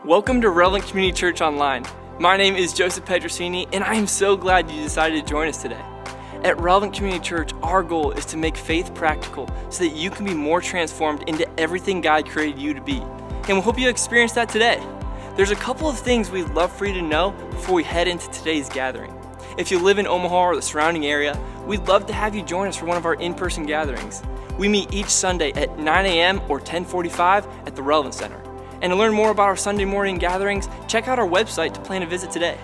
Welcome to Relevant Community Church Online. My name is Joseph Petrosini, and I am so glad you decided to join us today. At Relevant Community Church, our goal is to make faith practical so that you can be more transformed into everything God created you to be. And we hope you experience that today. There's a couple of things we'd love for you to know before we head into today's gathering. If you live in Omaha or the surrounding area, we'd love to have you join us for one of our in-person gatherings. We meet each Sunday at 9 a.m. or 10:45 at the Relevant Center. And to learn more about our Sunday morning gatherings, check out our website to plan a visit today.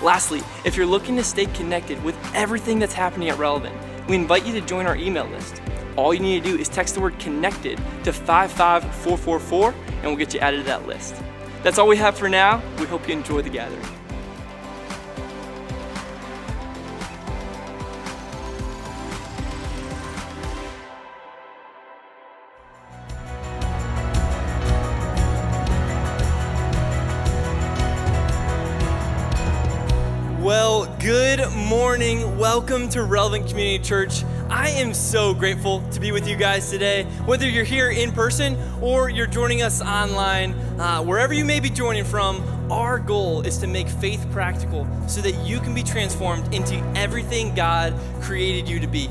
Lastly, if you're looking to stay connected with everything that's happening at Relevant, we invite you to join our email list. All you need to do is text the word CONNECTED to 55444 and we'll get you added to that list. That's all we have for now. We hope you enjoy the gathering. Well, good morning. Welcome to Relevant Community Church. I am so grateful to be with you guys today. Whether you're here in person or you're joining us online, wherever you may be joining from, our goal is to make faith practical so that you can be transformed into everything God created you to be.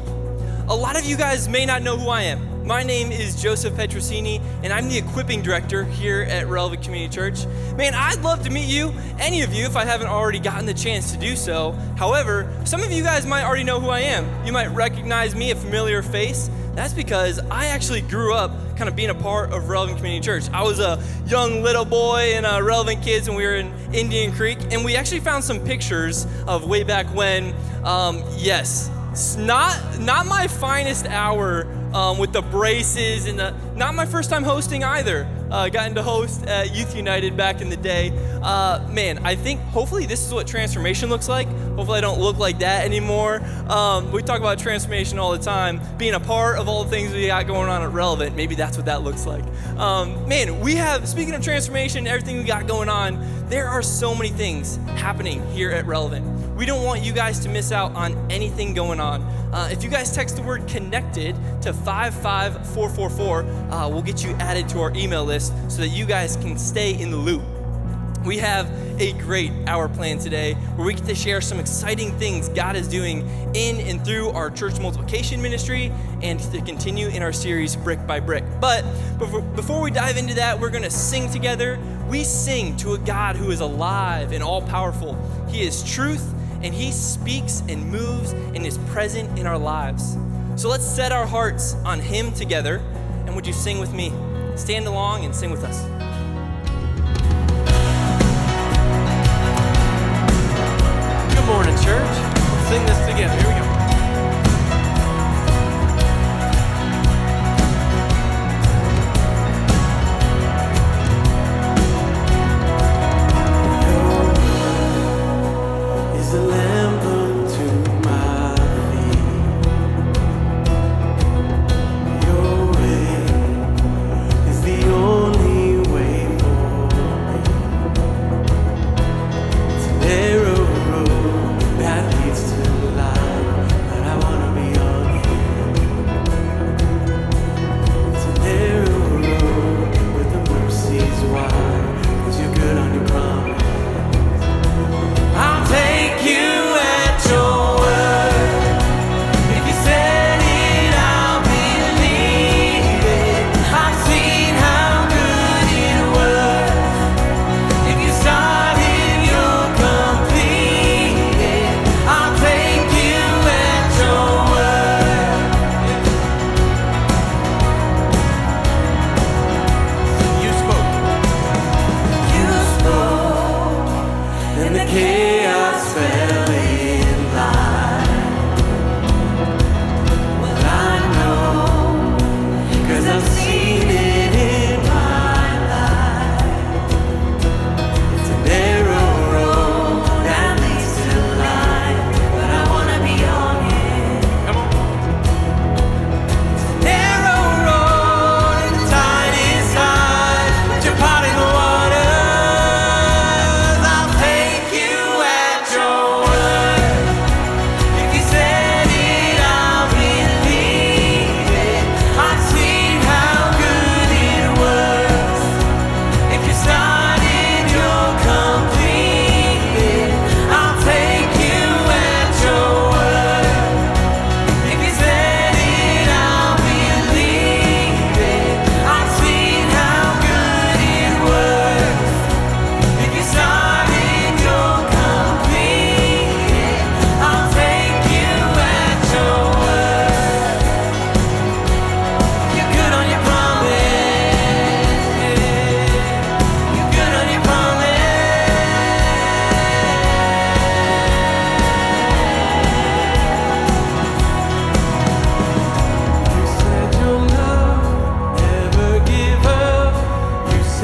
A lot of you guys may not know who I am. My name is Joseph Petrosini, and I'm the equipping director here at Relevant Community Church. Man, I'd love to meet you, any of you, if I haven't already gotten the chance to do so. However, some of you guys might already know who I am. You might recognize me, a familiar face. That's because I actually grew up kind of being a part of Relevant Community Church. I was a young little boy in Relevant Kids when we were in Indian Creek, and we actually found some pictures of way back when. Yes, it's not my finest hour with the braces and not my first time hosting either. Got into host at Youth United back in the day. Man, I think hopefully this is what transformation looks like. Hopefully I don't look like that anymore. We talk about transformation all the time. Being a part of all the things we got going on at Relevant, maybe that's what that looks like. Man, speaking of transformation, everything we got going on, there are so many things happening here at Relevant. We don't want you guys to miss out on anything going on. If you guys text the word CONNECTED to 55444, we'll get you added to our email list so that you guys can stay in the loop. We have a great hour planned today where we get to share some exciting things God is doing in and through our church multiplication ministry and to continue in our series Brick by Brick. But before we dive into that, we're going to sing together. We sing to a God who is alive and all-powerful. He is truth, and He speaks and moves and is present in our lives. So let's set our hearts on Him together. And would you sing with me? Stand along and sing with us. Good morning, church. Let's sing this together. Here we go. Narrow road that leads to life.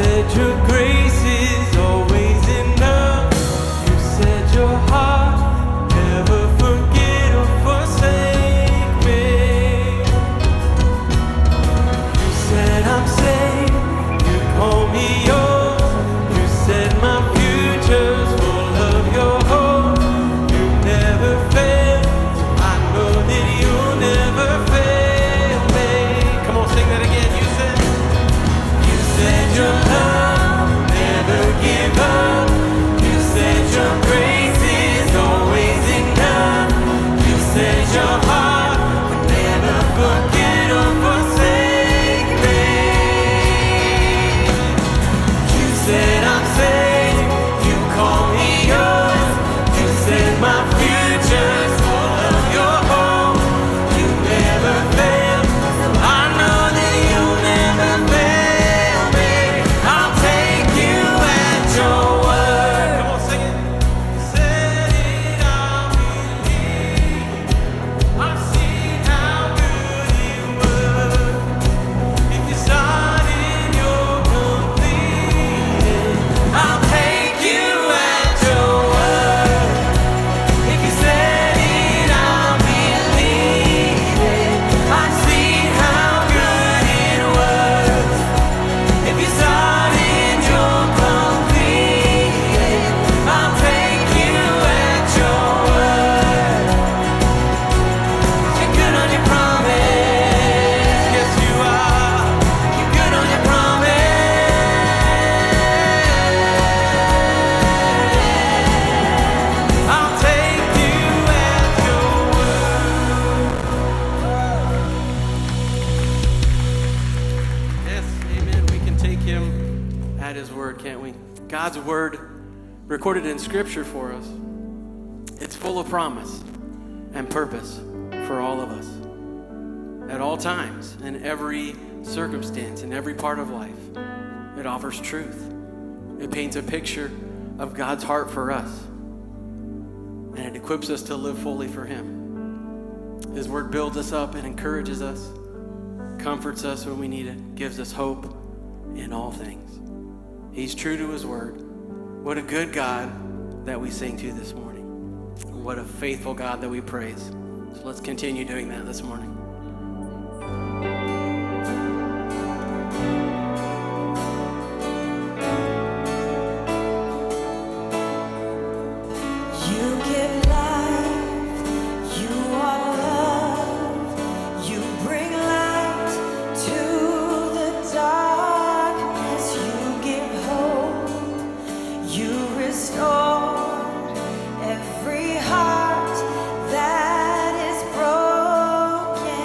said your grace is always enough. You said your heart never forget or forsake me. You said I'm saved, you call me yours. You said my future's full of your hope. You never fail, so I know that you'll never fail me. Come on, sing that again. You said your love never give up. You said your grace is always enough. You said your heart would never forget or forsake me. You said I'm saved, you call me yours. You said my future's full of your hope. You never fail, so I know that you'll never fail me. I'll take you at your word. Come on, sing it. You said it, I'll believe. I've seen how good you were. If you started, you'll complete it. I'll take you at your word. If you said it, I'll believe it. I've seen how good it was. If you started, you'll complete it. I'll take you at your word. You're good on your promise. Yes, you are. You're good on your promise. I'll take you at your word. Yes, amen. We can take him at his word, can't we? God's word recorded in scripture for us. It's full of promise and purpose for all of us. At all times, in every circumstance, in every part of life, it offers truth. It paints a picture of God's heart for us. And it equips us to live fully for him. His word builds us up and encourages us, comforts us when we need it, gives us hope in all things. He's true to his word. What a good God that we sing to this morning. What a faithful God that we praise. So let's continue doing that this morning. You give life, you are love, you bring light to the darkness, you give hope, you restore every heart that is broken.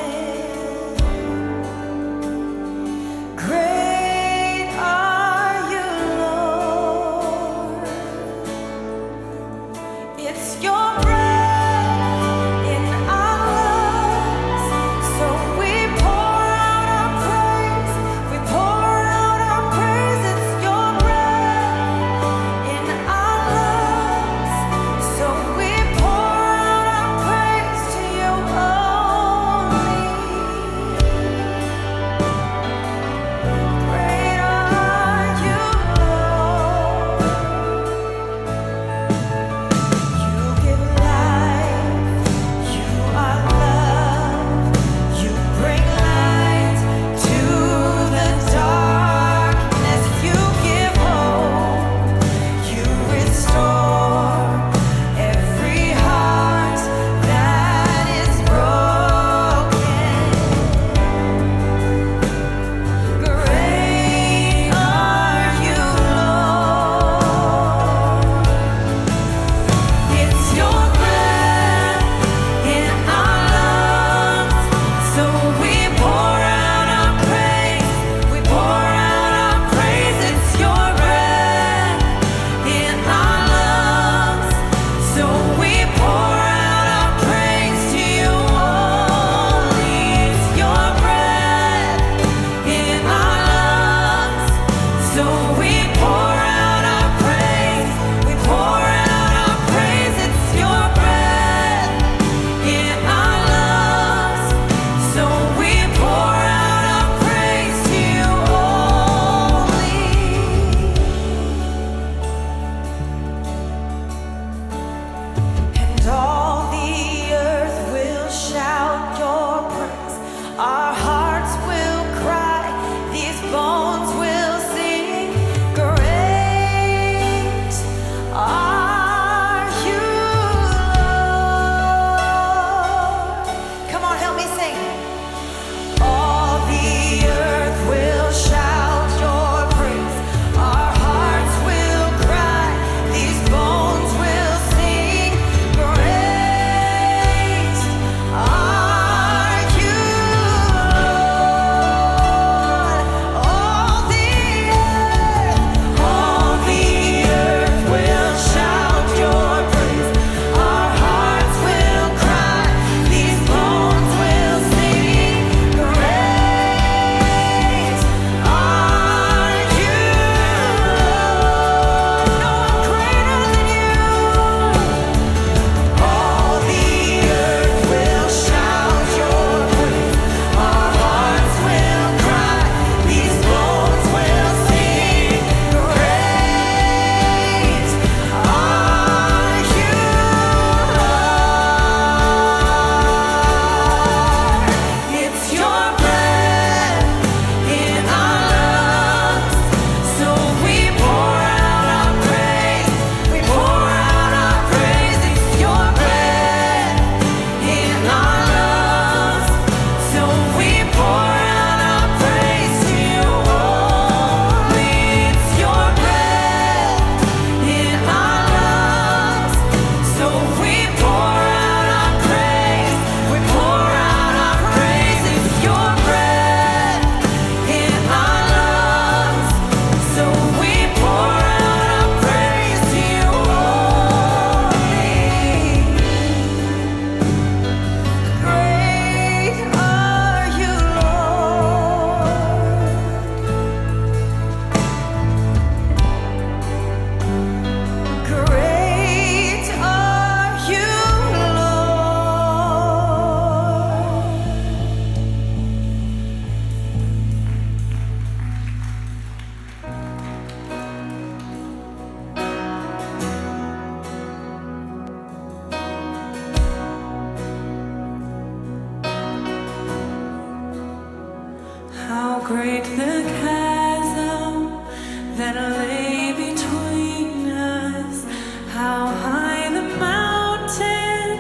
that lay between us. How high the mountain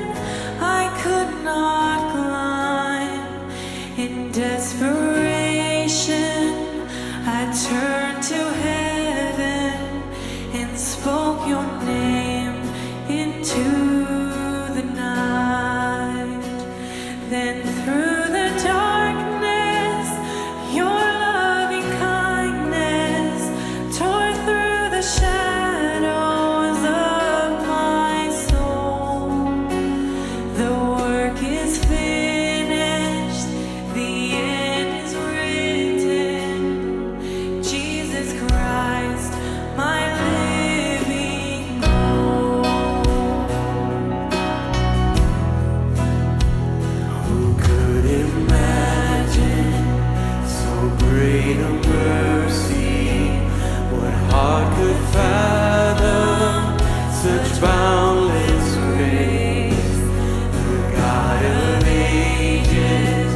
I could not climb. In desperation, I turned to heaven and spoke your name into the night. Then through the darkness, your loving kindness tore through the shadows of my soul. The work is finished, the end is written. Jesus Christ, my living hope. Who could imagine so great a mercy? What heart could fathom such boundless grace? The God of ages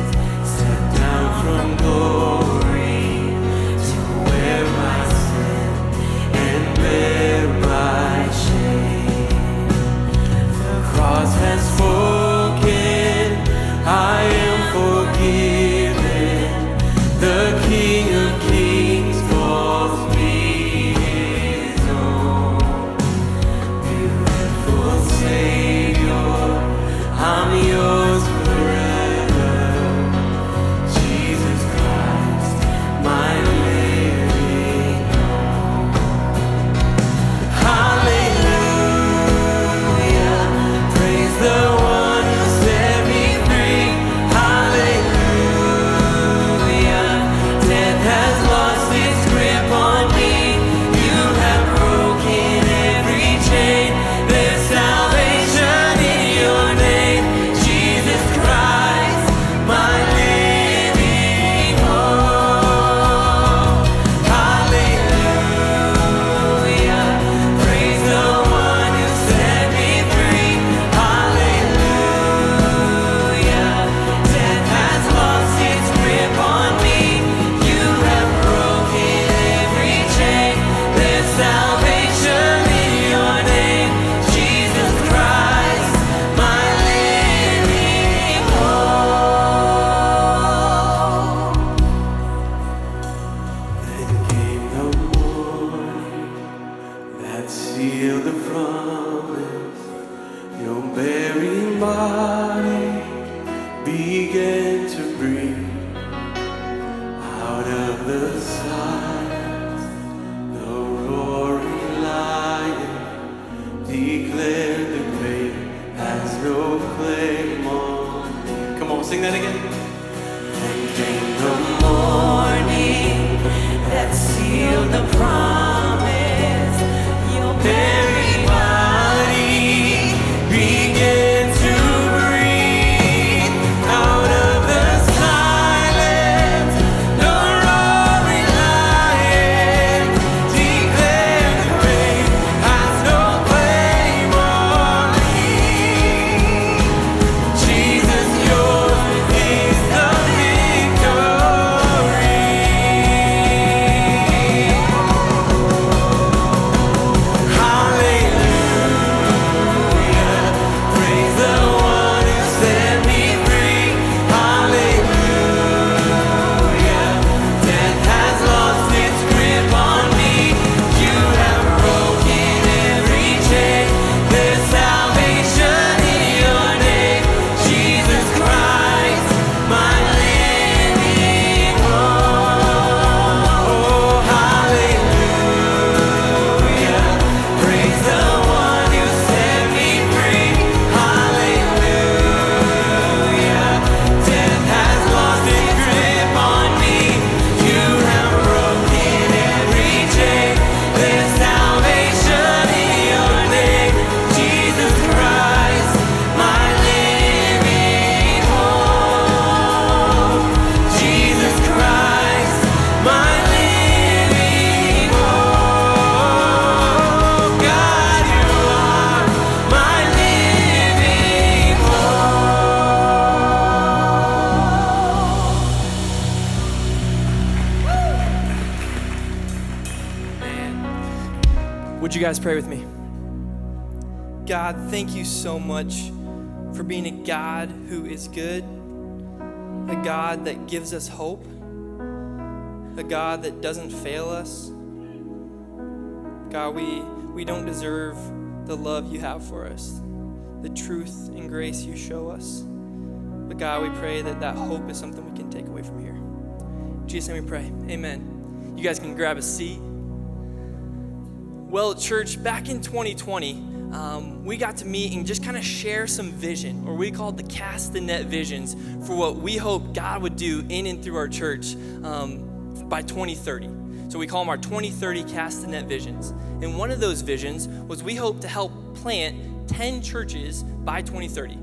stepped down from glory to wear my sin and bear my shame. The cross has spoken, I am forgiven. The King of Kings calls me his own. Beautiful Savior, I'm yours forever. Jesus Christ, my living hope. Hallelujah, praise the one who set me free. Hallelujah, death has lost its grip on me. You have broken every chain. There's salvation in your name, Jesus Christ, my living hope. Hallelujah, praise the one who set me free. Hallelujah, death has lost its grip on me. You have broken every chain. There's salvation in your name, Jesus Christ, my living hope. Then came the morning that sealed the promise. Your very body began to breathe. Out of the silence, the roaring lion declared the grave has no claim on me. Come on, sing that again. And came the morning That sealed the promise. Your very body began to breathe. Out of the silence, the roaring lion declared the grave has no claim on me. Jesus, yours is Would you guys pray with me? God, thank you so much for being a God who is good, a God that gives us hope, a God that doesn't fail us. God, we don't deserve the love you have for us, the truth and grace you show us. But God, we pray that that hope is something we can take away from here. In Jesus' name we pray, amen. You guys can grab a seat. Well, church, back in 2020, we got to meet and just kind of share some vision, or we called the Cast the Net visions for what we hope God would do in and through our church by 2030. So we call them our 2030 Cast the Net visions. And one of those visions was we hope to help plant 10 churches by 2030.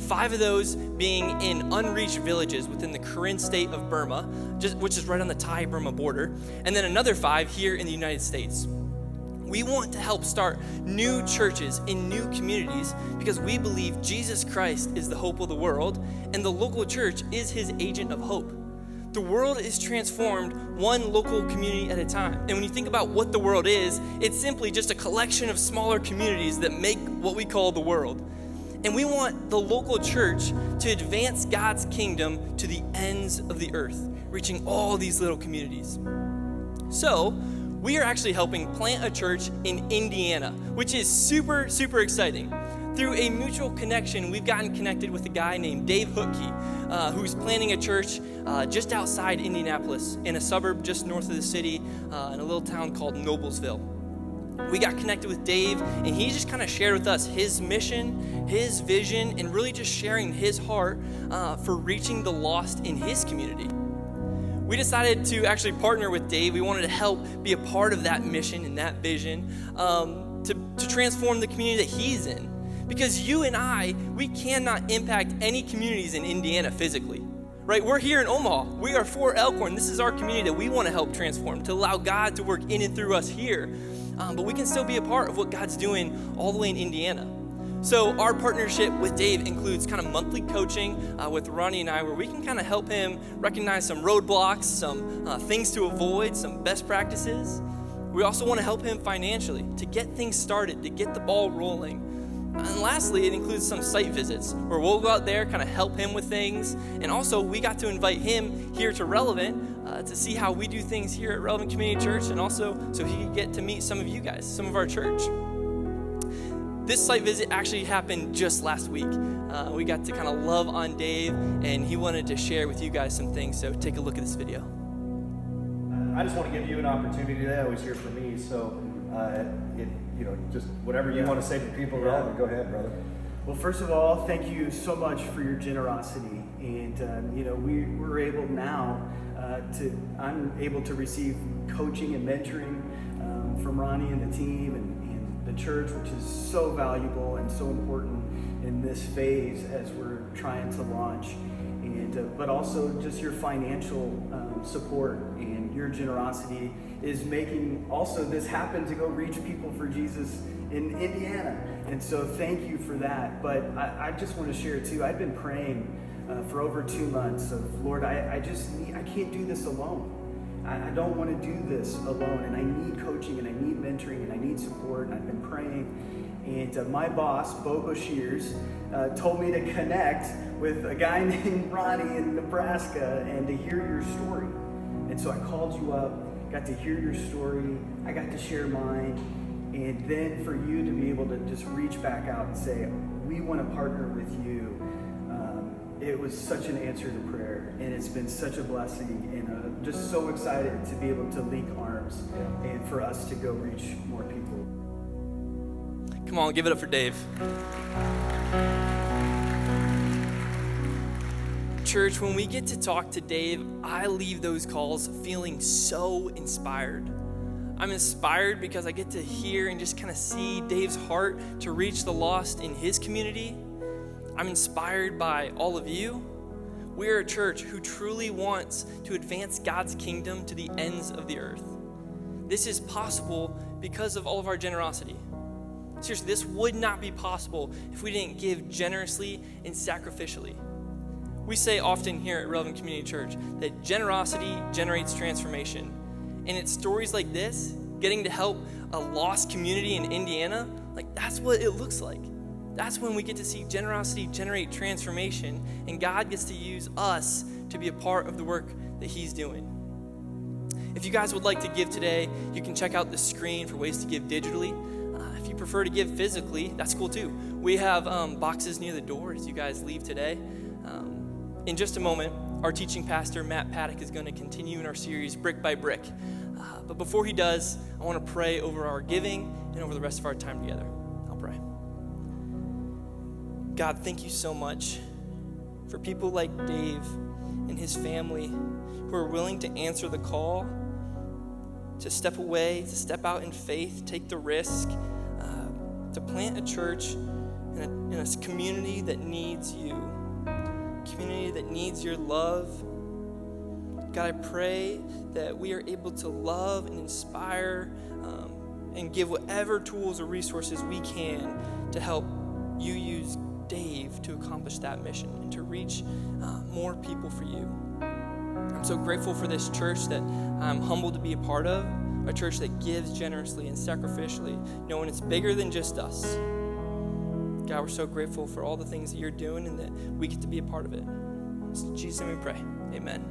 5 of those being in unreached villages within the Karen state of Burma, which is right on the Thai-Burma border, and then another 5 here in the United States. We want to help start new churches in new communities because we believe Jesus Christ is the hope of the world, and the local church is his agent of hope. The world is transformed one local community at a time. And when you think about what the world is, it's simply just a collection of smaller communities that make what we call the world. And we want the local church to advance God's kingdom to the ends of the earth, reaching all these little communities. So, we are actually helping plant a church in Indiana, which is super, super exciting. Through a mutual connection, we've gotten connected with a guy named Dave Hootke, who's planning a church just outside Indianapolis in a suburb just north of the city in a little town called Noblesville. We got connected with Dave, and he just kind of shared with us his mission, his vision, and really just sharing his heart for reaching the lost in his community. We decided to actually partner with Dave. We wanted to help be a part of that mission and that vision to transform the community that he's in. Because you and I, we cannot impact any communities in Indiana physically, right? We're here in Omaha. We are for Elkhorn. This is our community that we want to help transform, to allow God to work in and through us here. But we can still be a part of what God's doing all the way in Indiana. So our partnership with Dave includes kind of monthly coaching with Ronnie and I, where we can kind of help him recognize some roadblocks, some things to avoid, some best practices. We also want to help him financially to get things started, to get the ball rolling. And lastly, it includes some site visits where we'll go out there, kind of help him with things. And also, we got to invite him here to Relevant to see how we do things here at Relevant Community Church, and also so he could get to meet some of you guys, some of our church. This site visit actually happened just last week. We got to kind of love on Dave, and he wanted to share with you guys some things, so take a look at this video. I just want to give you an opportunity. They always hear from me, so just whatever you want to say to people. Go ahead, brother. Well, first of all, thank you so much for your generosity, and we're able now I'm able to receive coaching and mentoring from Ronnie and the team and the church, which is so valuable and so important in this phase as we're trying to launch. But also just your financial support and your generosity is making also this happen to go reach people for Jesus in Indiana. And so thank you for that. But I just want to share too, I've been praying for over 2 months of, Lord, I can't do this alone. I don't want to do this alone, and I need coaching, and I need mentoring, and I need support, and I've been praying. And my boss, Bo Shears, told me to connect with a guy named Ronnie in Nebraska and to hear your story. And so I called you up, got to hear your story, I got to share mine, and then for you to be able to just reach back out and say, we want to partner with you. It was such an answer to prayer, and it's been such a blessing, and I'm just so excited to be able to link arms and for us to go reach more people. Come on, give it up for Dave. Church, when we get to talk to Dave, I leave those calls feeling so inspired. I'm inspired because I get to hear and just kind of see Dave's heart to reach the lost in his community. I'm inspired by all of you. We are a church who truly wants to advance God's kingdom to the ends of the earth. This is possible because of all of our generosity. Seriously, this would not be possible if we didn't give generously and sacrificially. We say often here at Relevant Community Church that generosity generates transformation. And it's stories like this, getting to help a lost community in Indiana, like that's what it looks like. That's when we get to see generosity generate transformation, and God gets to use us to be a part of the work that he's doing. If you guys would like to give today, you can check out the screen for ways to give digitally. If you prefer to give physically, that's cool too. We have boxes near the door as you guys leave today. In just a moment, our teaching pastor, Matt Paddock, is going to continue in our series, Brick by Brick. But before he does, I want to pray over our giving and over the rest of our time together. I'll pray. God, thank you so much for people like Dave and his family who are willing to answer the call, to step away, to step out in faith, take the risk, to plant a church in a community that needs you, a community that needs your love. God, I pray that we are able to love and inspire and give whatever tools or resources we can to help you use Dave to accomplish that mission and to reach more people for you. I'm so grateful for this church that I'm humbled to be a part of, a church that gives generously and sacrificially, knowing it's bigger than just us. God, we're so grateful for all the things that you're doing and that we get to be a part of it. In Jesus' name we pray. Amen.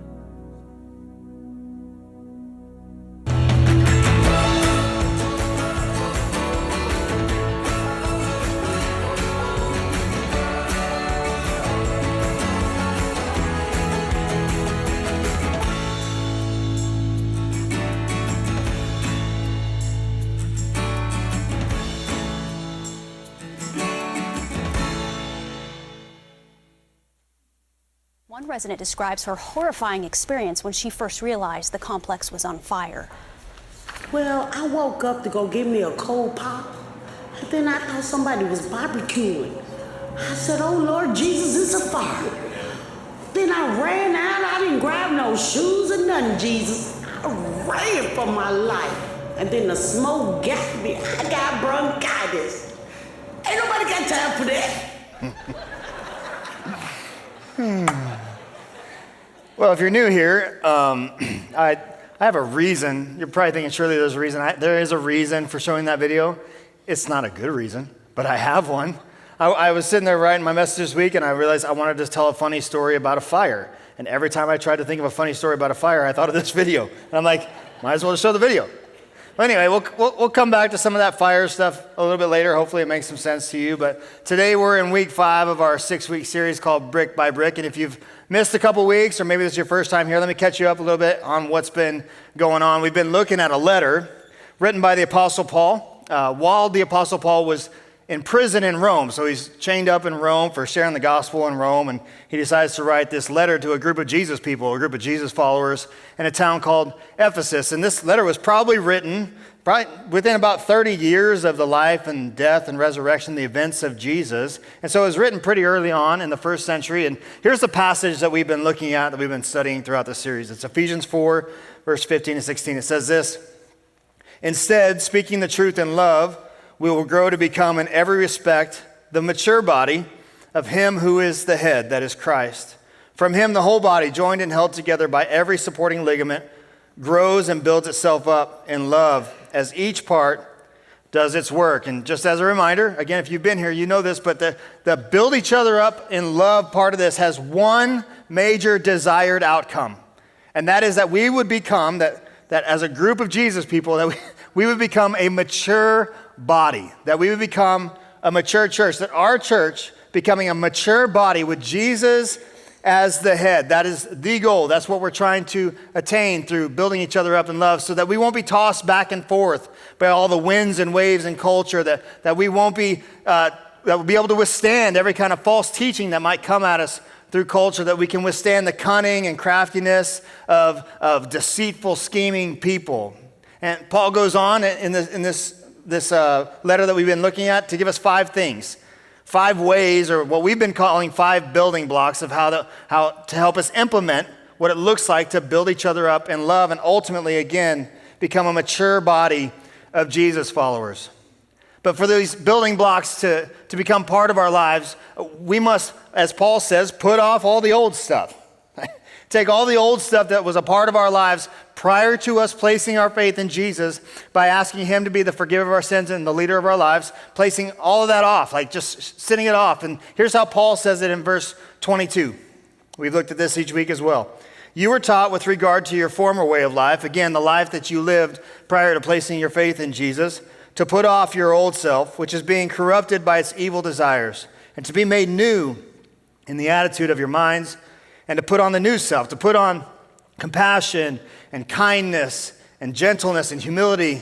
One resident describes her horrifying experience when she first realized the complex was on fire. Well, I woke up to go get me a cold pop, and then I thought somebody was barbecuing. I said, oh Lord Jesus, it's a fire. Then I ran out, I didn't grab no shoes or nothing, Jesus. I ran for my life. And then the smoke got me, I got bronchitis. Ain't nobody got time for that. Well, if you're new here, I have a reason. You're probably thinking, surely there's a reason. There is a reason for showing that video. It's not a good reason, but I have one. I was sitting there writing my message this week, and I realized I wanted to tell a funny story about a fire. And every time I tried to think of a funny story about a fire, I thought of this video. And I'm like, might as well just show the video. Well, anyway, we'll come back to some of that fire stuff a little bit later. Hopefully it makes some sense to you. But today we're in week 5 of our 6-week series called Brick by Brick. And if you've missed a couple weeks, or maybe this is your first time here, let me catch you up a little bit on what's been going on. We've been looking at a letter written by the Apostle Paul while the Apostle Paul was in prison in Rome. So he's chained up in Rome for sharing the gospel in Rome, and he decides to write this letter to a group of Jesus people, a group of Jesus followers in a town called Ephesus. And this letter was probably written within about 30 years of the life and death and resurrection, the events of Jesus. And so it was written pretty early on in the first century. And here's the passage that we've been looking at, that we've been studying throughout the series. It's Ephesians 4, verse 15 and 16. It says this: instead, speaking the truth in love, we will grow to become in every respect the mature body of him who is the head, that is Christ. From him the whole body, joined and held together by every supporting ligament, grows and builds itself up in love as each part does its work. And just as a reminder, again, if you've been here, you know this, but the build each other up in love part of this has one major desired outcome. And that is that we would become, that as a group of Jesus people, that we would become a mature body, that we would become a mature church, that our church becoming a mature body with Jesus as the head. That is the goal. That's what we're trying to attain through building each other up in love, so that we won't be tossed back and forth by all the winds and waves and culture, that we won't be, that we'll be able to withstand every kind of false teaching that might come at us through culture, that we can withstand the cunning and craftiness of deceitful, scheming people. And Paul goes on in this letter that we've been looking at to give us 5 things. 5 ways, or what we've been calling 5 building blocks of how to help us implement what it looks like to build each other up in love and ultimately, again, become a mature body of Jesus followers. But for these building blocks to become part of our lives, we must, as Paul says, put off all the old stuff. Take all the old stuff that was a part of our lives prior to us placing our faith in Jesus by asking him to be the forgiver of our sins and the leader of our lives, placing all of that off, like just sitting it off. And here's how Paul says it in verse 22. We've looked at this each week as well. You were taught with regard to your former way of life, again, the life that you lived prior to placing your faith in Jesus, to put off your old self, which is being corrupted by its evil desires, and to be made new in the attitude of your minds, and to put on the new self, to put on compassion and kindness and gentleness and humility,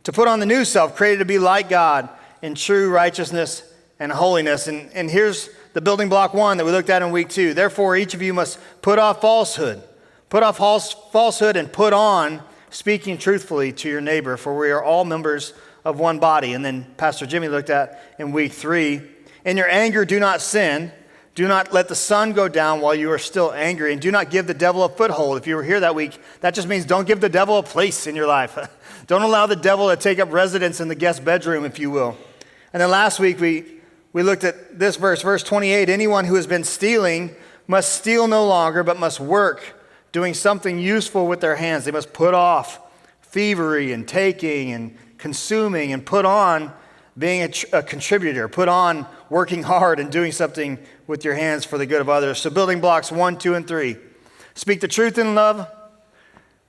to put on the new self, created to be like God in true righteousness and holiness. And here's the building block 1 that we looked at in week 2. Therefore, each of you must put off falsehood. Put off falsehood and put on speaking truthfully to your neighbor, for we are all members of one body. And then Pastor Jimmy looked at in week 3, in your anger do not sin. Do not let the sun go down while you are still angry, and do not give the devil a foothold. If you were here that week, that just means don't give the devil a place in your life. Don't allow the devil to take up residence in the guest bedroom, if you will. And then last week, we looked at this verse 28. Anyone who has been stealing must steal no longer, but must work, doing something useful with their hands. They must put off thievery and taking and consuming, and put on being a contributor, put on working hard and doing something with your hands for the good of others. So building blocks 1, 2, and 3. Speak the truth in love,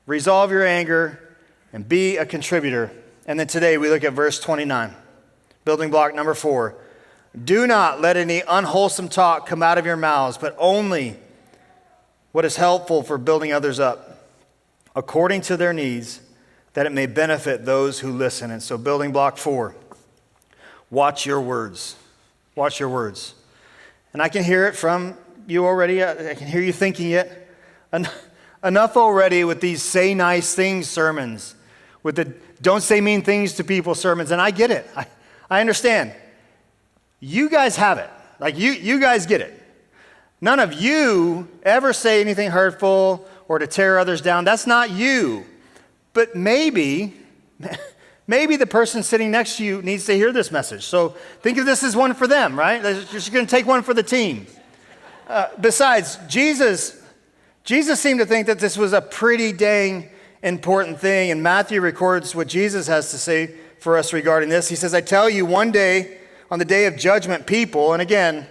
resolve your anger, and be a contributor. And then today we look at verse 29. Building block number 4. Do not let any unwholesome talk come out of your mouths, but only what is helpful for building others up, according to their needs, that it may benefit those who listen. And so building block 4. Watch your words. Watch your words. And I can hear it from you already. I can hear you thinking it. Enough already with these say nice things sermons, with the don't say mean things to people sermons. And I get it. I understand. You guys have it. Like you guys get it. None of you ever say anything hurtful or to tear others down. That's not you. But maybe the person sitting next to you needs to hear this message. So think of this as one for them, right? You're just going to take one for the team. Besides, Jesus seemed to think that this was a pretty dang important thing. And Matthew records what Jesus has to say for us regarding this. He says, I tell you, one day, on the day of judgment, people, and again,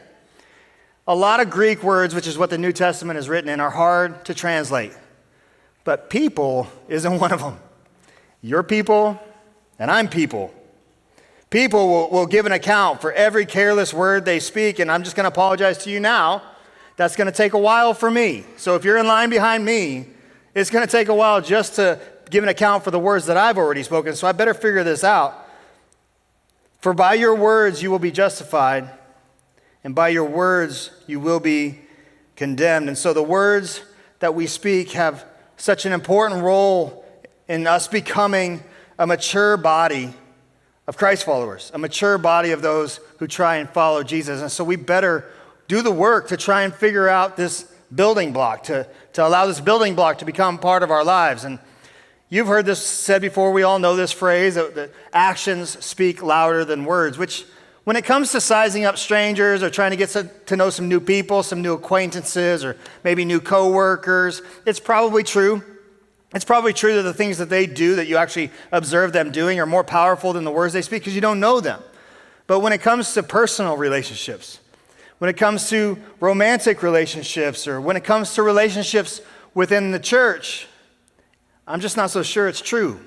a lot of Greek words, which is what the New Testament is written in, are hard to translate. But people isn't one of them. Your people, and I'm people. People will give an account for every careless word they speak, and I'm just going to apologize to you now. That's going to take a while for me. So if you're in line behind me, it's going to take a while just to give an account for the words that I've already spoken, so I better figure this out. For by your words you will be justified, and by your words you will be condemned. And so the words that we speak have such an important role in us becoming a mature body of Christ followers, a mature body of those who try and follow Jesus. And so we better do the work to try and figure out this building block, to allow this building block to become part of our lives. And you've heard this said before. We all know this phrase, that actions speak louder than words, which when it comes to sizing up strangers or trying to get to know some new people, some new acquaintances, or maybe new coworkers, it's probably true. It's probably true that the things that they do that you actually observe them doing are more powerful than the words they speak because you don't know them. But when it comes to personal relationships, when it comes to romantic relationships, or when it comes to relationships within the church, I'm just not so sure it's true.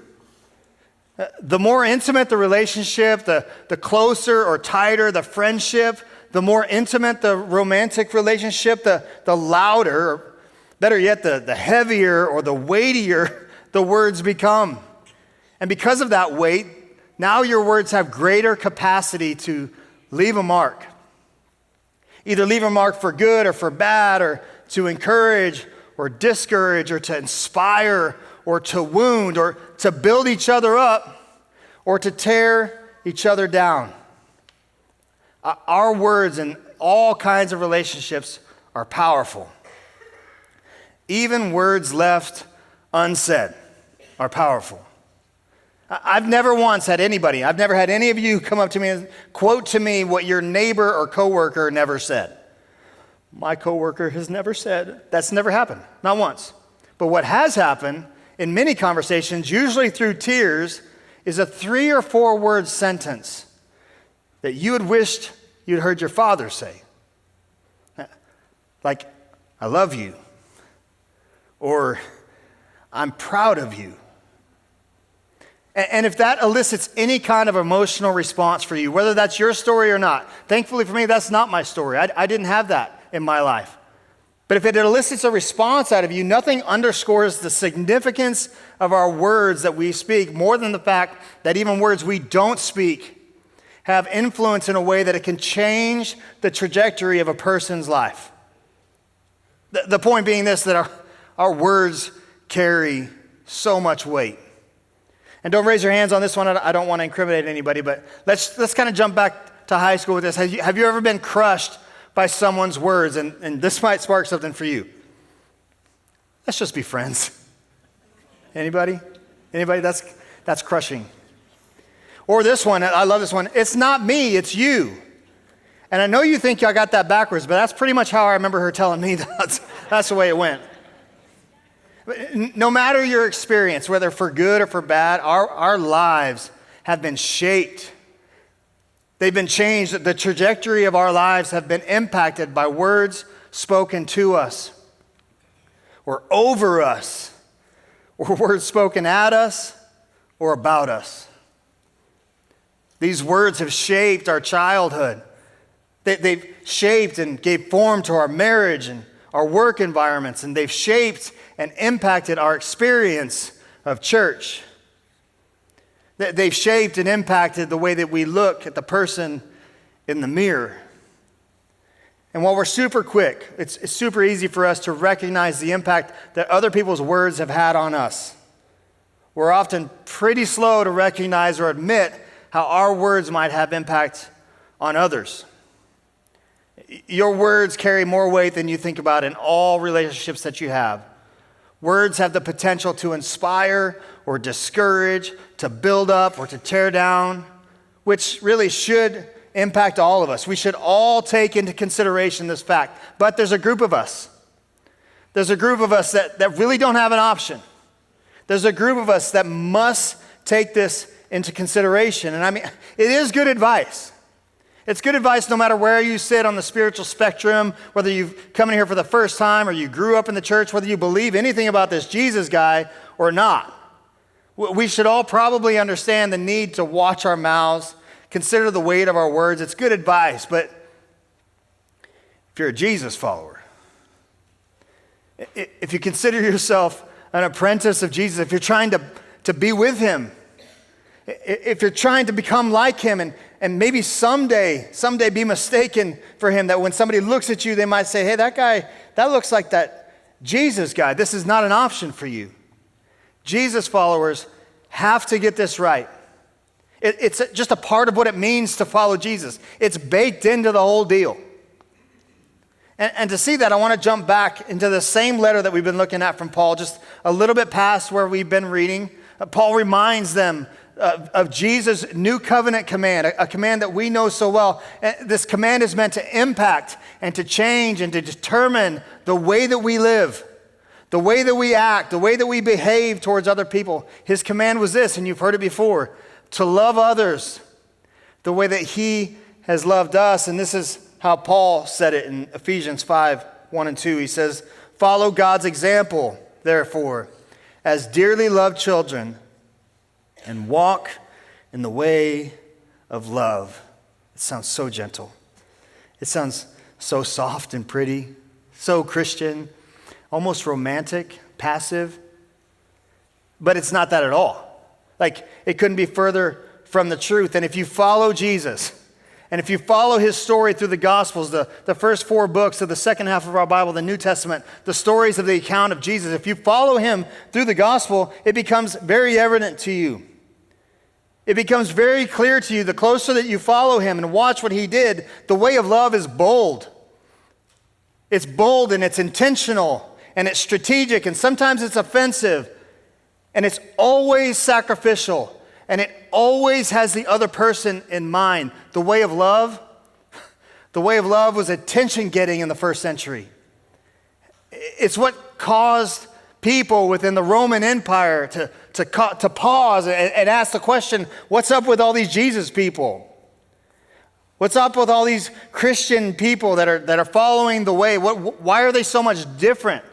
The more intimate the relationship, the closer or tighter the friendship, the more intimate the romantic relationship, the louder, or better yet, the heavier or the weightier the words become. And because of that weight, now your words have greater capacity to leave a mark. Either leave a mark for good or for bad, or to encourage or discourage, or to inspire or to wound, or to build each other up, or to tear each other down. Our words in all kinds of relationships are powerful. Even words left unsaid are powerful. I've never had any of you come up to me and quote to me what your neighbor or coworker never said. My coworker has never said. That's never happened, not once. But what has happened in many conversations, usually through tears, is a 3 or 4 word sentence that you had wished you'd heard your father say. Like, I love you, or I'm proud of you. And if that elicits any kind of emotional response for you, whether that's your story or not, thankfully for me, that's not my story. I didn't have that in my life. But if it elicits a response out of you, nothing underscores the significance of our words that we speak more than the fact that even words we don't speak have influence in a way that it can change the trajectory of a person's life. The point being this, that our words carry so much weight. And don't raise your hands on this one. I don't want to incriminate anybody, but let's kind of jump back to high school with this. Have you ever been crushed by someone's words? And this might spark something for you. Let's just be friends. Anybody? That's crushing. Or this one, I love this one. It's not me, it's you. And I know you think y'all got that backwards, but that's pretty much how I remember her telling me that's the way it went. No matter your experience, whether for good or for bad, our lives have been shaped. They've been changed. The trajectory of our lives have been impacted by words spoken to us or over us, or words spoken at us or about us. These words have shaped our childhood. They've shaped and gave form to our marriage and our work environments, and they've shaped and impacted our experience of church. They've shaped and impacted the way that we look at the person in the mirror. And while we're super quick, it's super easy for us to recognize the impact that other people's words have had on us. We're often pretty slow to recognize or admit how our words might have impact on others. Your words carry more weight than you think about in all relationships that you have. Words have the potential to inspire or discourage, to build up or to tear down, which really should impact all of us. We should all take into consideration this fact. But there's a group of us. There's a group of us that really don't have an option. There's a group of us that must take this into consideration. And I mean, it is good advice. It's good advice no matter where you sit on the spiritual spectrum, whether you've come in here for the first time or you grew up in the church, whether you believe anything about this Jesus guy or not. We should all probably understand the need to watch our mouths, consider the weight of our words. It's good advice, but if you're a Jesus follower, if you consider yourself an apprentice of Jesus, if you're trying to be with him, if you're trying to become like him and maybe someday be mistaken for him, that when somebody looks at you, they might say, hey, that guy, that looks like that Jesus guy. This is not an option for you. Jesus followers have to get this right. It's just a part of what it means to follow Jesus. It's baked into the whole deal. And to see that, I want to jump back into the same letter that we've been looking at from Paul, just a little bit past where we've been reading. Paul reminds them of Jesus' new covenant command, a command that we know so well. This command is meant to impact and to change and to determine the way that we live, the way that we act, the way that we behave towards other people. His command was this, and you've heard it before, to love others the way that he has loved us. And this is how Paul said it in Ephesians 5:1-2. He says, follow God's example, therefore, as dearly loved children, and walk in the way of love. It sounds so gentle. It sounds so soft and pretty, so Christian, almost romantic, passive. But it's not that at all. Like, it couldn't be further from the truth. And if you follow Jesus, and if you follow his story through the Gospels, the first 4 books of the second half of our Bible, the New Testament, the stories of the account of Jesus, if you follow him through the gospel, it becomes very evident to you. It becomes very clear to you the closer that you follow him and watch what he did. The way of love is bold. It's bold and it's intentional and it's strategic and sometimes it's offensive and it's always sacrificial and it always has the other person in mind. The way of love The way of love was attention-getting in the first century. It's what caused people within the Roman Empire to pause and ask the question, what's up with all these Jesus people? What's up with all these Christian people that are following the way? Why are they so much different?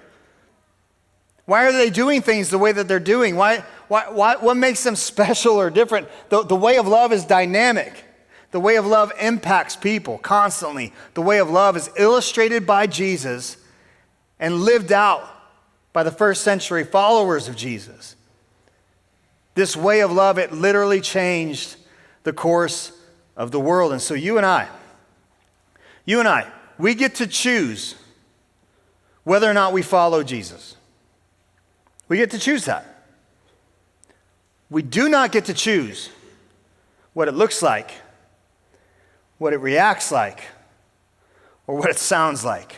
Why are they doing things the way that they're doing? What makes them special or different? The way of love is dynamic. The way of love impacts people constantly. The way of love is illustrated by Jesus and lived out by the first century followers of Jesus. This way of love, it literally changed the course of the world. And so you and I, we get to choose whether or not we follow Jesus. We get to choose that. We do not get to choose what it looks like, what it reacts like, or what it sounds like.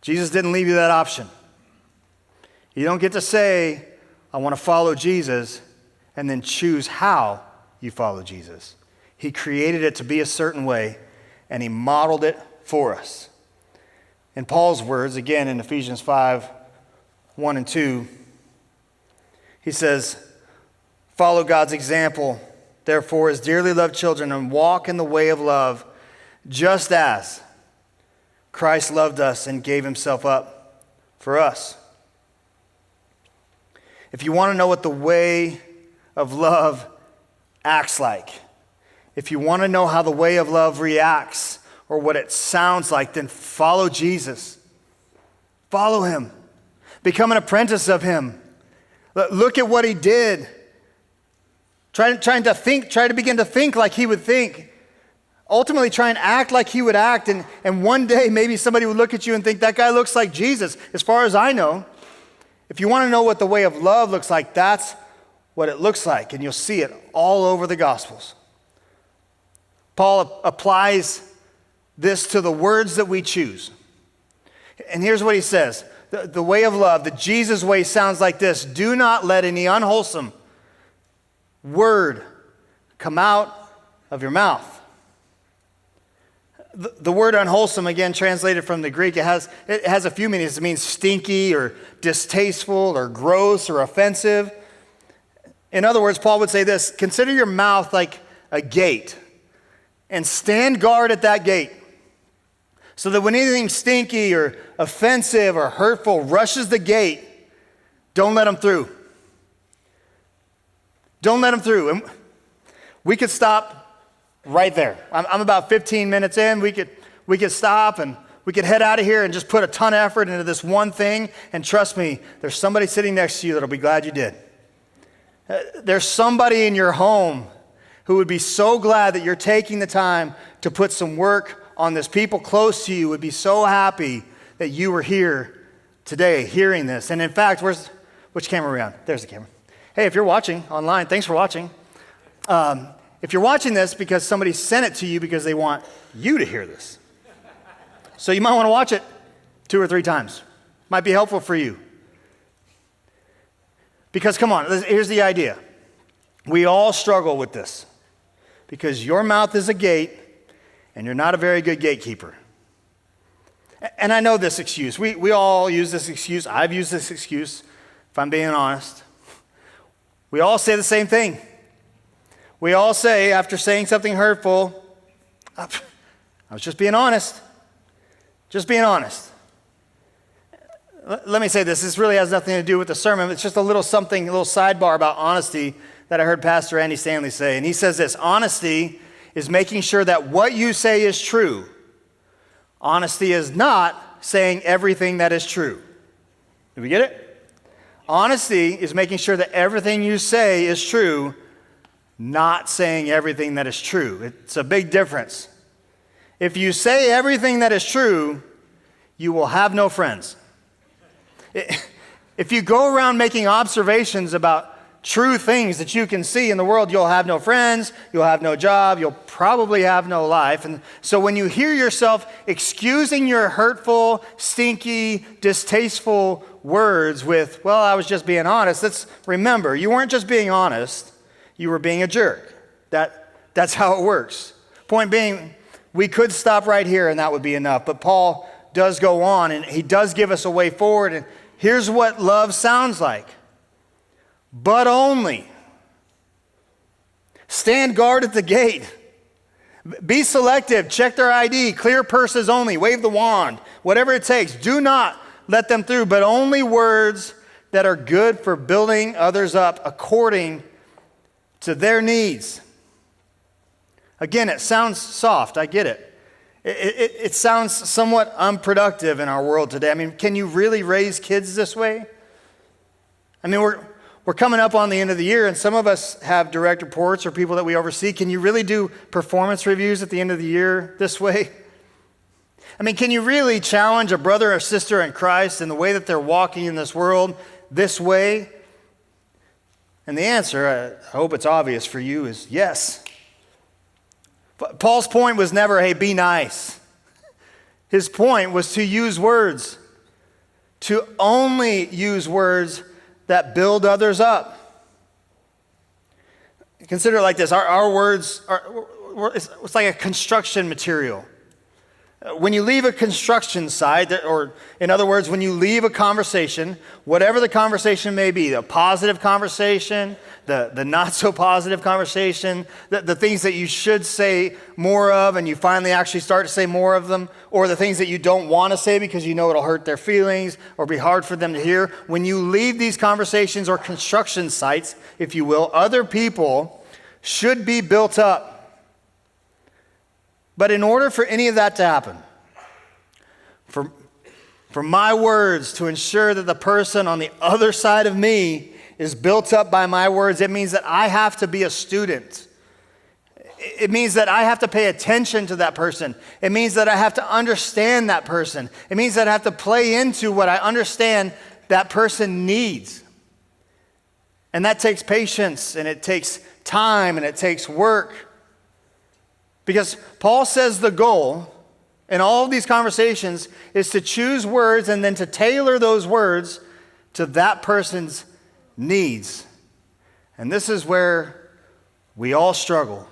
Jesus didn't leave you that option. You don't get to say, I want to follow Jesus, and then choose how you follow Jesus. He created it to be a certain way, and he modeled it for us. In Paul's words, again in Ephesians 5, 1 and 2, he says, follow God's example, therefore, as dearly loved children, and walk in the way of love, just as Christ loved us and gave himself up for us. If you want to know what the way of love acts like, if you want to know how the way of love reacts or what it sounds like, then follow Jesus. Follow him. Become an apprentice of him. Look at what he did. Try to begin to think like he would think. Ultimately, try and act like he would act. And one day, maybe somebody would look at you and think, that guy looks like Jesus, as far as I know. If you want to know what the way of love looks like, that's what it looks like. And you'll see it all over the Gospels. Paul applies this to the words that we choose. And here's what he says. The way of love, the Jesus way, sounds like this. Do not let any unwholesome word come out of your mouth. The word unwholesome, again, translated from the Greek, it has a few meanings. It means stinky or distasteful or gross or offensive. In other words, Paul would say this: consider your mouth like a gate and stand guard at that gate, so that when anything stinky or offensive or hurtful rushes the gate, don't let them through. Don't let them through. And we could stop right there. I'm about 15 minutes in. We could stop and we could head out of here and just put a ton of effort into this one thing. And trust me, there's somebody sitting next to you that'll be glad you did. There's somebody in your home who would be so glad that you're taking the time to put some work on this. People close to you would be so happy that you were here today hearing this. And in fact, which camera are we on? There's the camera. Hey, if you're watching online, thanks for watching. If you're watching this because somebody sent it to you because they want you to hear this. So you might want to watch it 2 or 3 times. Might be helpful for you. Because come on, here's the idea. We all struggle with this because your mouth is a gate and you're not a very good gatekeeper. And I know this excuse. We all use this excuse. I've used this excuse, if I'm being honest. We all say the same thing. We all say, after saying something hurtful, I was just being honest. Just being honest. Let me say this. This really has nothing to do with the sermon. It's just a little sidebar about honesty that I heard Pastor Andy Stanley say. And he says this: honesty is making sure that what you say is true. Honesty is not saying everything that is true. Did we get it? Honesty is making sure that everything you say is true, not saying everything that is true. It's a big difference. If you say everything that is true, you will have no friends. If you go around making observations about true things that you can see in the world, you'll have no friends, you'll have no job, you'll probably have no life. And so when you hear yourself excusing your hurtful, stinky, distasteful words with, well, I was just being honest, let's remember, you weren't just being honest, you were being a jerk. That's how it works. Point being, We could stop right here and that would be enough, but Paul does go on and he does give us a way forward. And here's what love sounds like. But only. Stand guard at the gate. Be selective. Check their ID. Clear purses only. Wave the wand. Whatever it takes. Do not let them through, but only words that are good for building others up according to their needs. Again, it sounds soft. I get it. It sounds somewhat unproductive in our world today. I mean, can you really raise kids this way? I mean, we're coming up on the end of the year, and some of us have direct reports or people that we oversee. Can you really do performance reviews at the end of the year this way? I mean, can you really challenge a brother or sister in Christ in the way that they're walking in this world this way? And the answer, I hope it's obvious for you, is yes. But Paul's point was never, hey, be nice. His point was to use words, to only use words that build others up. Consider it like this. Our words it's like a construction material. When you leave a construction site, or in other words, when you leave a conversation, whatever the conversation may be, the positive conversation, the not so positive conversation, the things that you should say more of and you finally actually start to say more of them, or the things that you don't want to say because you know it'll hurt their feelings or be hard for them to hear. When you leave these conversations or construction sites, if you will, other people should be built up. But in order for any of that to happen, for my words to ensure that the person on the other side of me is built up by my words, it means that I have to be a student. It means that I have to pay attention to that person. It means that I have to understand that person. It means that I have to play into what I understand that person needs. And that takes patience, and it takes time, and it takes work. Because Paul says the goal in all of these conversations is to choose words and then to tailor those words to that person's needs. And this is where we all struggle.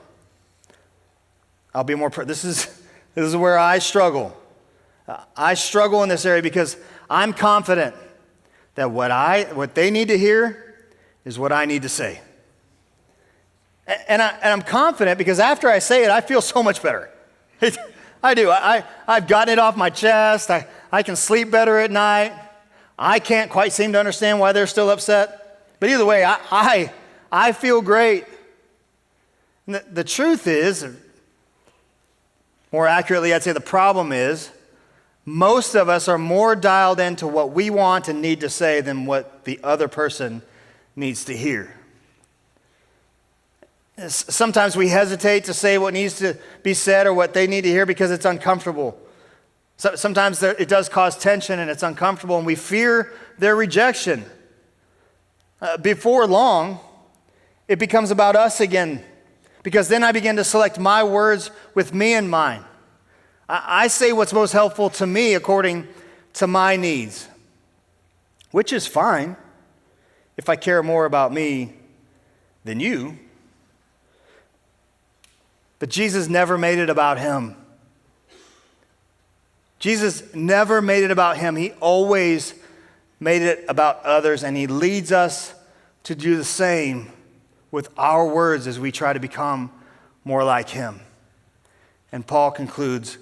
I'll be more, this is where I struggle. I struggle in this area because I'm confident that what they need to hear is what I need to say. And I'm confident because after I say it, I feel so much better. I do. I've gotten it off my chest. I can sleep better at night. I can't quite seem to understand why they're still upset. But either way, I feel great. And the truth is, more accurately, I'd say the problem is, most of us are more dialed into what we want and need to say than what the other person needs to hear. Sometimes we hesitate to say what needs to be said or what they need to hear because it's uncomfortable. Sometimes it does cause tension and it's uncomfortable, and we fear their rejection. Before long, it becomes about us again, because then I begin to select my words with me in mind. I say what's most helpful to me according to my needs, which is fine if I care more about me than you. But Jesus never made it about him. Jesus never made it about him. He always made it about others, and he leads us to do the same with our words as we try to become more like him. And Paul concludes,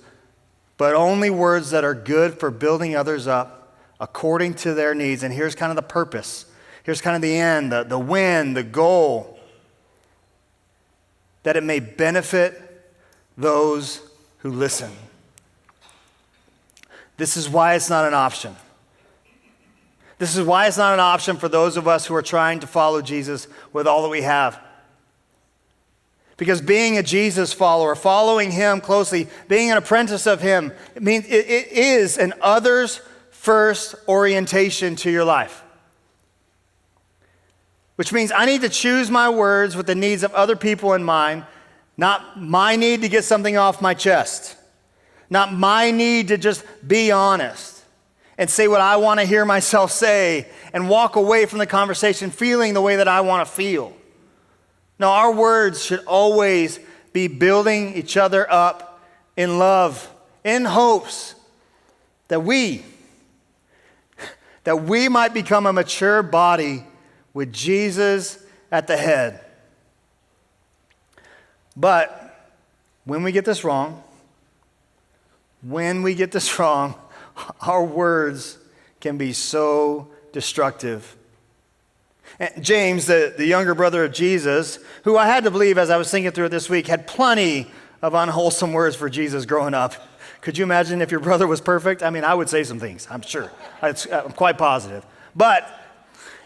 but only words that are good for building others up according to their needs. And here's kind of the purpose. Here's kind of the end, the win, the goal. That it may benefit those who listen. This is why it's not an option. This is why it's not an option for those of us who are trying to follow Jesus with all that we have. Because being a Jesus follower, following him closely, being an apprentice of him, it is an others first orientation to your life. Which means I need to choose my words with the needs of other people in mind, not my need to get something off my chest, not my need to just be honest and say what I want to hear myself say and walk away from the conversation feeling the way that I want to feel. No, our words should always be building each other up in love, in hopes that we might become a mature body with Jesus at the head. But when we get this wrong, our words can be so destructive. And James, the younger brother of Jesus, who I had to believe as I was thinking through it this week, had plenty of unwholesome words for Jesus growing up. Could you imagine if your brother was perfect? I mean, I would say some things, I'm sure. I'm quite positive. But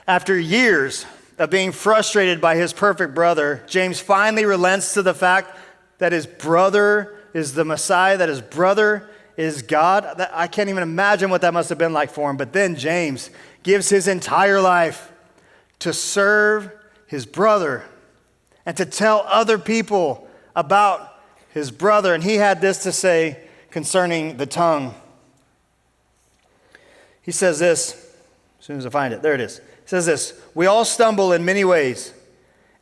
after years of being frustrated by his perfect brother, James finally relents to the fact that his brother is the Messiah, that his brother is God. I can't even imagine what that must have been like for him. But then James gives his entire life to serve his brother and to tell other people about his brother. And he had this to say concerning the tongue. He says this, as soon as I find it, there it is. He says this: we all stumble in many ways.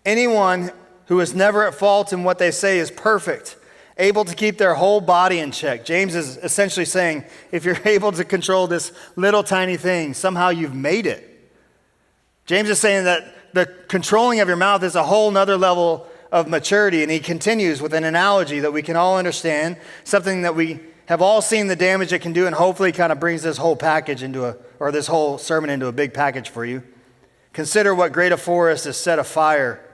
Anyone who is never at fault in what they say is perfect, able to keep their whole body in check. James is essentially saying, if you're able to control this little tiny thing, somehow you've made it. James is saying that the controlling of your mouth is a whole nother level of maturity, and he continues with an analogy that we can all understand, something that we have all seen the damage it can do, and hopefully kind of brings this whole package or this whole sermon into a big package for you. Consider what great a forest is set afire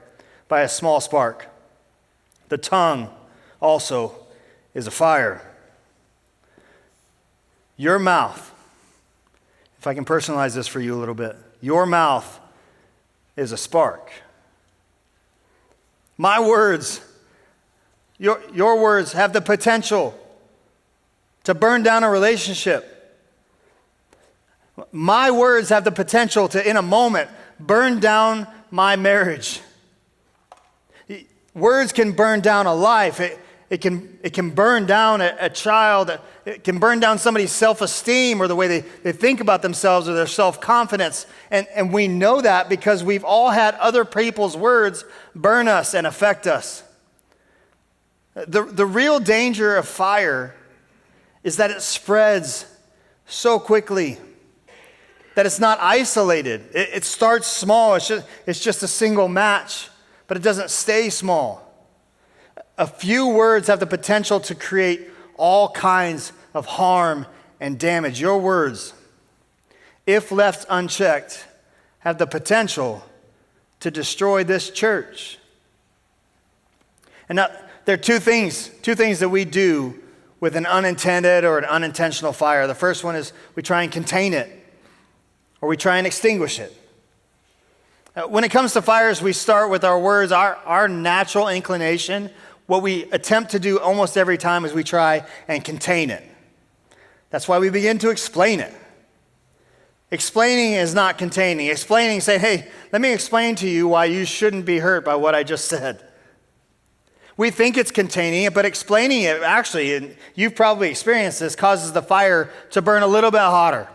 by a small spark. The tongue also is a fire. Your mouth, if I can personalize this for you a little bit, your mouth is a spark. My words, your words have the potential to burn down a relationship. My words have the potential to, in a moment, burn down my marriage. Words can burn down a life. It can burn down a child. It can burn down somebody's self-esteem or the way they think about themselves or their self-confidence. And we know that because we've all had other people's words burn us and affect us. The real danger of fire is that it spreads so quickly, that it's not isolated. It starts small. It's just a single match, but it doesn't stay small. A few words have the potential to create all kinds of harm and damage. Your words, if left unchecked, have the potential to destroy this church. And now, there are two things that we do with an unintended or an unintentional fire. The first one is we try and contain it, or we try and extinguish it. When it comes to fires, we start with our words. Our natural inclination, what we attempt to do almost every time, is we try and contain it. That's why we begin to explain it. Explaining is not containing. Explaining, saying, hey, let me explain to you why you shouldn't be hurt by what I just said. We think it's containing it, but explaining it, actually, and you've probably experienced this, causes the fire to burn a little bit hotter.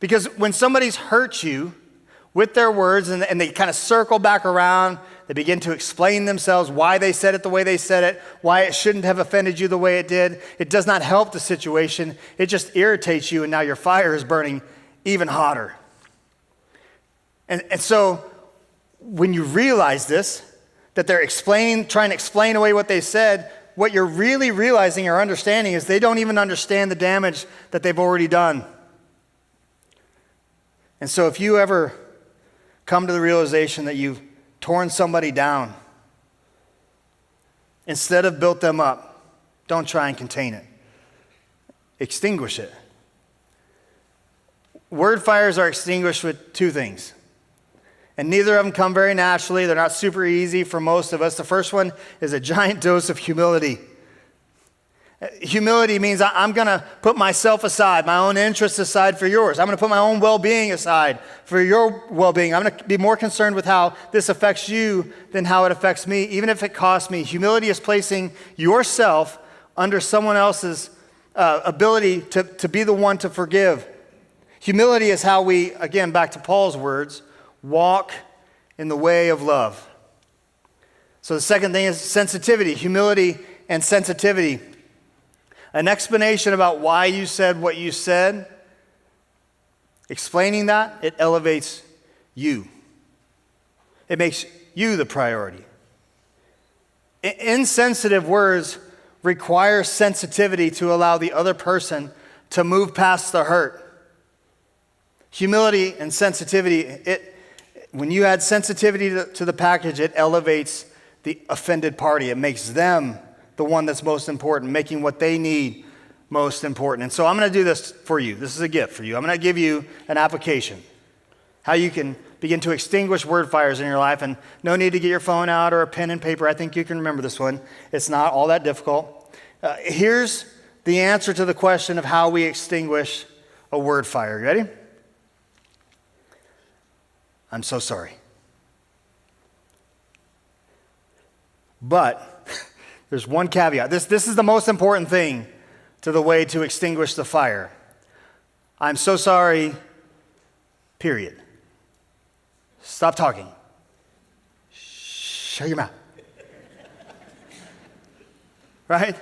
Because when somebody's hurt you with their words and they kind of circle back around, they begin to explain themselves, why they said it the way they said it, why it shouldn't have offended you the way it did. It does not help the situation. It just irritates you, and now your fire is burning even hotter. And so when you realize this, that they're trying to explain away what they said, what you're really realizing or understanding is they don't even understand the damage that they've already done. And so if you ever come to the realization that you've torn somebody down, instead of built them up, don't try and contain it. Extinguish it. Word fires are extinguished with two things. And neither of them come very naturally. They're not super easy for most of us. The first one is a giant dose of humility. Humility means I'm going to put myself aside, my own interests aside for yours. I'm going to put my own well-being aside for your well-being. I'm going to be more concerned with how this affects you than how it affects me, even if it costs me. Humility is placing yourself under someone else's ability to be the one to forgive. Humility is how we, again, back to Paul's words, walk in the way of love. So the second thing is sensitivity, humility and sensitivity. an explanation about why you said what you said, explaining that, it elevates you. It makes you the priority. Insensitive words require sensitivity to allow the other person to move past the hurt. Humility and sensitivity, when you add sensitivity to the package, it elevates the offended party. It makes them the one that's most important, making what they need most important. And so I'm going to do this for you. This is a gift for you. I'm going to give you an application, how you can begin to extinguish word fires in your life. And no need to get your phone out or a pen and paper. I think you can remember this one. It's not all that difficult. Here's the answer to the question of how we extinguish a word fire. You ready? I'm so sorry. But there's one caveat. This is the most important thing to the way to extinguish the fire. I'm so sorry, period. Stop talking. Shut your mouth. Right?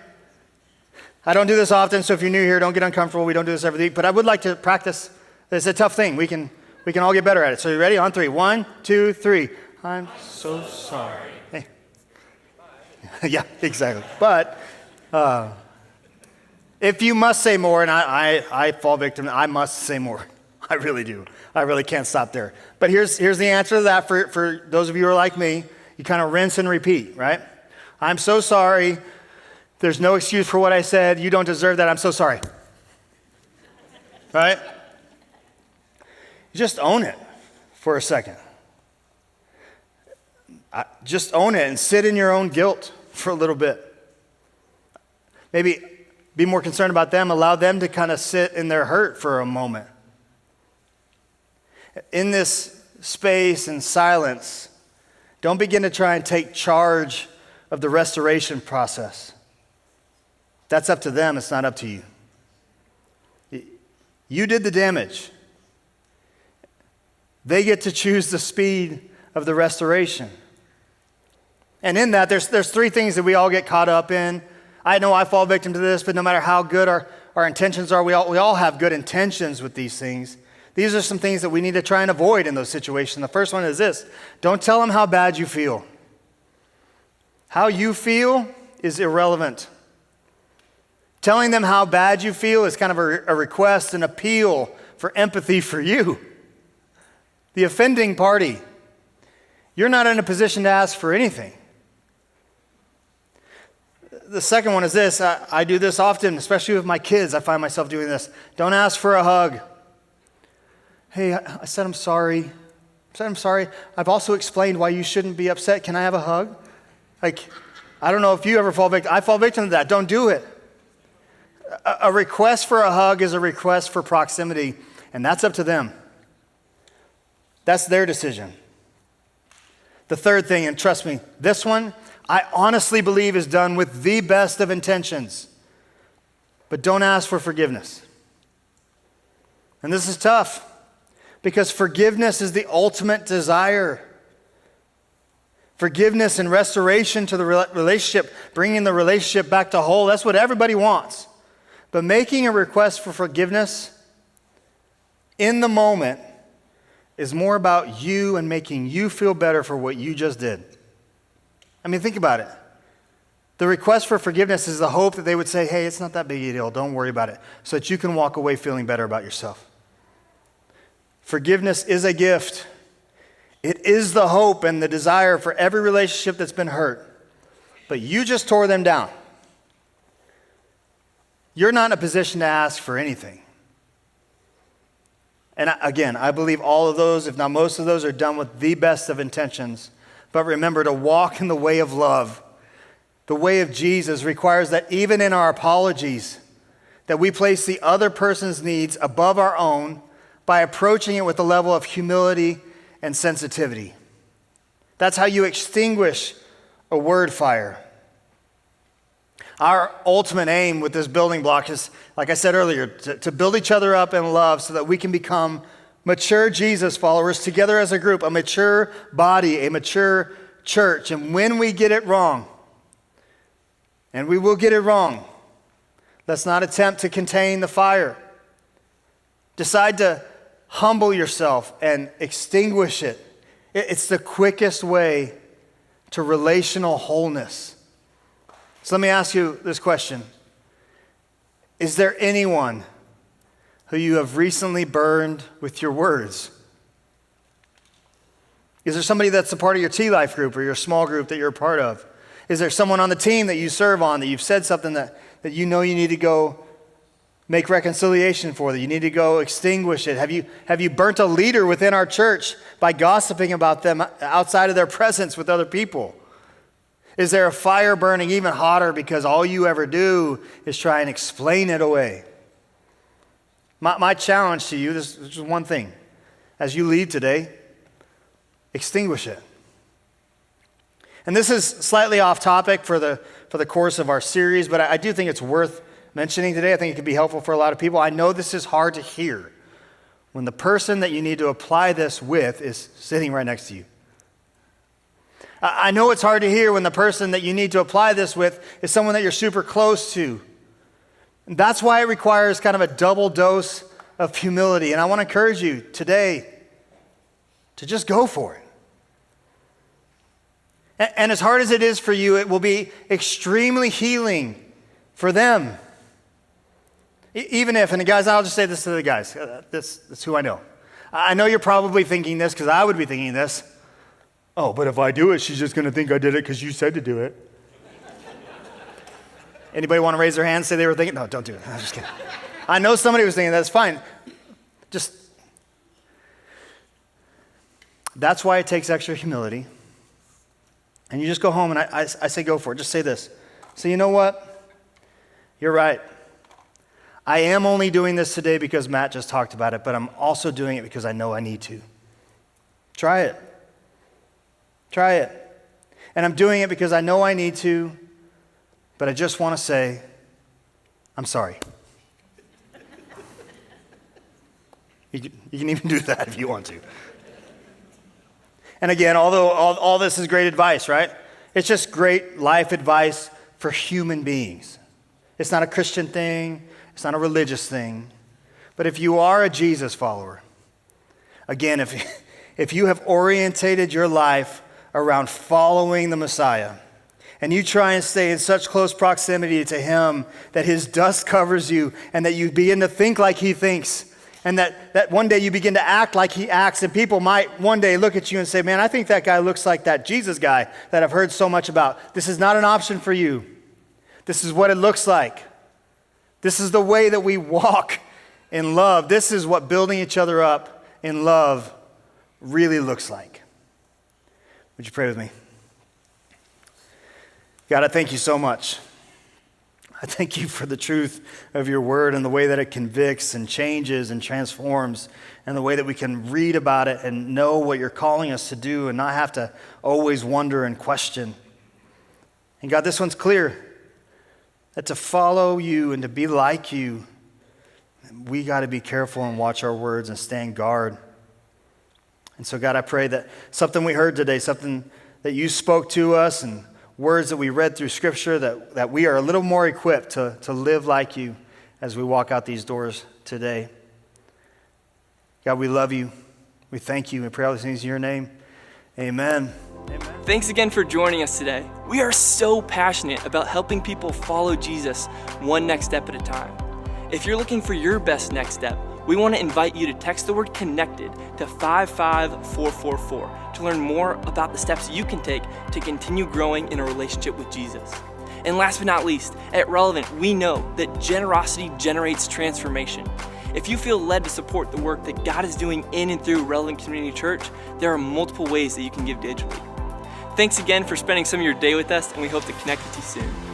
I don't do this often, so if you're new here, don't get uncomfortable. We don't do this every week, but I would like to practice. It's a tough thing. We can all get better at it. So you ready? On 3. 1, 2, 3. I'm so sorry. Hey. Yeah, exactly. But if you must say more, and I fall victim, I must say more. I really do. I really can't stop there. But here's the answer to that for those of you who are like me. You kind of rinse and repeat, right? I'm so sorry. There's no excuse for what I said. You don't deserve that. I'm so sorry. Right? Just own it for a second. Just own it and sit in your own guilt for a little bit. Maybe be more concerned about them. Allow them to kind of sit in their hurt for a moment. In this space and silence, don't begin to try and take charge of the restoration process. That's up to them. It's not up to you. You did the damage. They get to choose the speed of the restoration. And in that, there's 3 things that we all get caught up in. I know I fall victim to this, but no matter how good our intentions are, we all have good intentions with these things. These are some things that we need to try and avoid in those situations. The first one is this: don't tell them how bad you feel. How you feel is irrelevant. Telling them how bad you feel is kind of a request, an appeal for empathy for you, the offending party. You're not in a position to ask for anything. The second one is this. I do this often, especially with my kids. I find myself doing this. Don't ask for a hug. Hey, I said I'm sorry. I'm sorry. I've also explained why you shouldn't be upset. Can I have a hug? I don't know if you ever fall victim. I fall victim to that. Don't do it. A request for a hug is a request for proximity, and that's up to them. That's their decision. The third thing, and trust me, this one I honestly believe is done with the best of intentions, but don't ask for forgiveness. And this is tough because forgiveness is the ultimate desire. Forgiveness and restoration to the relationship, bringing the relationship back to whole, that's what everybody wants. But making a request for forgiveness in the moment is more about you and making you feel better for what you just did. I mean, think about it. The request for forgiveness is the hope that they would say, hey, it's not that big a deal, don't worry about it, so that you can walk away feeling better about yourself. Forgiveness is a gift. It is the hope and the desire for every relationship that's been hurt. But you just tore them down. You're not in a position to ask for anything. And again, I believe all of those, if not most of those, are done with the best of intentions. But remember, to walk in the way of love, the way of Jesus, requires that even in our apologies, that we place the other person's needs above our own by approaching it with a level of humility and sensitivity. That's how you extinguish a word fire. Our ultimate aim with this building block is, like I said earlier, to build each other up in love so that we can become mature Jesus followers together as a group, a mature body, a mature church. And when we get it wrong, and we will get it wrong, Let's not attempt to contain the fire. Decide to humble yourself and extinguish it. It's the quickest way to relational wholeness. So let me ask you this question. Is there anyone who you have recently burned with your words? Is there somebody that's a part of your T-Life group or your small group that you're a part of? Is there someone on the team that you serve on that you've said something that you know you need to go make reconciliation for, that you need to go extinguish it? Have you burnt a leader within our church by gossiping about them outside of their presence with other people? Is there a fire burning even hotter because all you ever do is try and explain it away? My challenge to you, this is one thing. As you leave today, extinguish it. And this is slightly off topic for the course of our series, but I do think it's worth mentioning today. I think it could be helpful for a lot of people. I know this is hard to hear when the person that you need to apply this with is sitting right next to you. I know it's hard to hear when the person that you need to apply this with is someone that you're super close to. And that's why it requires kind of a double dose of humility. And I want to encourage you today to just go for it. And as hard as it is for you, it will be extremely healing for them. Even if, and guys, I'll just say this to the guys. That's who I know. I know you're probably thinking this because I would be thinking this. Oh, but if I do it, she's just going to think I did it because you said to do it. Anybody want to raise their hand, say they were thinking? No, don't do it. I'm just kidding. I know somebody was thinking that's fine. That's why it takes extra humility. And you just go home and I say go for it. Just say this. Say, you know what? You're right. I am only doing this today because Matt just talked about it, but I'm also doing it because I know I need to. Try it. Try it. And I'm doing it because I know I need to, but I just want to say, I'm sorry. You can even do that if you want to. And again, although all this is great advice, right? It's just great life advice for human beings. It's not a Christian thing. It's not a religious thing. But if you are a Jesus follower, again, if you have orientated your life around following the Messiah, and you try and stay in such close proximity to him that his dust covers you and that you begin to think like he thinks, and that one day you begin to act like he acts, and people might one day look at you and say, man, I think that guy looks like that Jesus guy that I've heard so much about. This is not an option for you. This is what it looks like. This is the way that we walk in love. This is what building each other up in love really looks like. Would you pray with me? God, I thank you so much. I thank you for the truth of your word and the way that it convicts and changes and transforms, and the way that we can read about it and know what you're calling us to do and not have to always wonder and question. And God, this one's clear, that to follow you and to be like you, we got to be careful and watch our words and stand guard. And so God, I pray that something we heard today, something that you spoke to us, and words that we read through Scripture, that we are a little more equipped to live like you as we walk out these doors today. God, we love you. We thank you. We pray all these things in your name. Amen. Amen. Thanks again for joining us today. We are so passionate about helping people follow Jesus one next step at a time. If you're looking for your best next step, we want to invite you to text the word CONNECTED to 55444 to learn more about the steps you can take to continue growing in a relationship with Jesus. And last but not least, at Relevant, we know that generosity generates transformation. If you feel led to support the work that God is doing in and through Relevant Community Church, there are multiple ways that you can give digitally. Thanks again for spending some of your day with us, and we hope to connect with you soon.